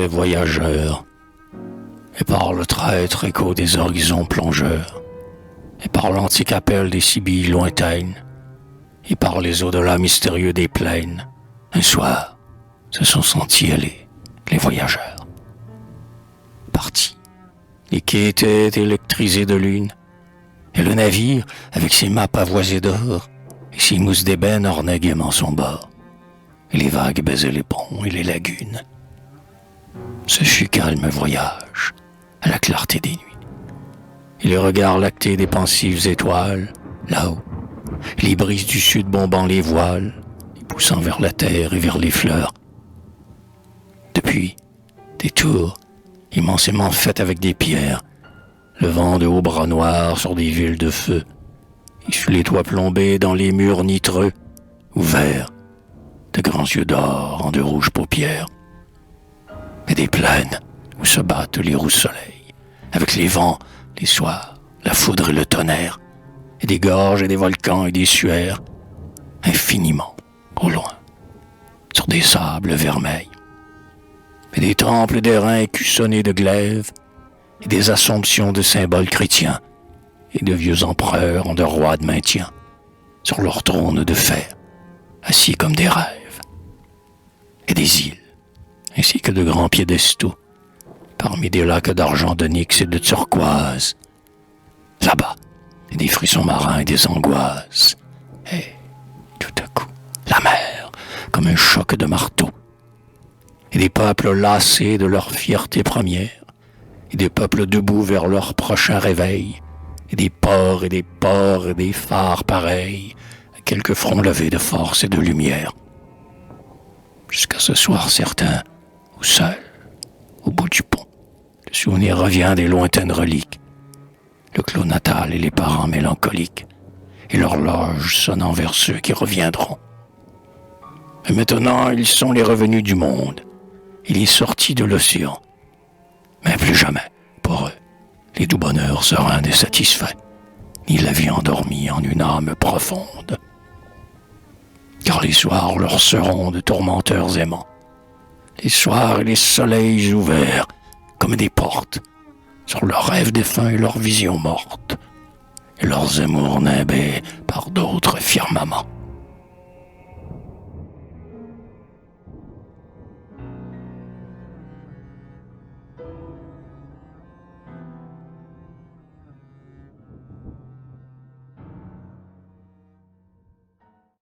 les voyageurs, et par le traître écho des horizons plongeurs, et par l'antique appel des Sibylles lointaines, et par les au-delà mystérieux des plaines, un soir se sont sentis aller les voyageurs. Partis, les quais étaient électrisés de lune, et le navire, avec ses mâts pavoisés d'or, et ses mousses d'ébène ornaient gaiement son bord, et les vagues baisaient les ponts et les lagunes. Ce fut calme voyage, à la clarté des nuits, et le regard lacté des pensives étoiles, là-haut, les brises du sud bombant les voiles, et poussant vers la terre et vers les fleurs. Depuis, des tours, immensément faites avec des pierres, le vent de hauts bras noirs sur des villes de feu, et sur les toits plombés dans les murs nitreux, ouverts, de grands yeux d'or en de rouges paupières, et des plaines où se battent les roux soleils, avec les vents, les soirs, la foudre et le tonnerre, et des gorges et des volcans et des suaires, infiniment au loin, sur des sables vermeils, et des temples d'airain écussonnés de glaives, et des assomptions de symboles chrétiens, et de vieux empereurs en de rois de maintien, sur leurs trônes de fer, assis comme des rêves, et des îles, ainsi que de grands piédestaux, parmi des lacs d'argent d'onyx et de turquoise. Là-bas, des frissons marins et des angoisses, et tout à coup, la mer, comme un choc de marteau, et des peuples lassés de leur fierté première, et des peuples debout vers leur prochain réveil, et des ports et des ports et des phares pareils, à quelques fronts levés de force et de lumière. Jusqu'à ce soir certain, où seul, au bout du pont, le souvenir revient des lointaines reliques, le clos natal et les parents mélancoliques, et l'horloge sonnant vers ceux qui reviendront. Et maintenant, ils sont les revenus du monde, et les sortis de l'océan. Mais plus jamais, pour eux, les doux bonheurs sereins et satisfaits, ni la vie endormie en une âme profonde. Car les soirs leur seront de tourmenteurs aimants, les soirs et les soleils ouverts comme des portes, sur leurs rêves défunts et leurs visions mortes, et leurs amours nimbés par d'autres firmaments.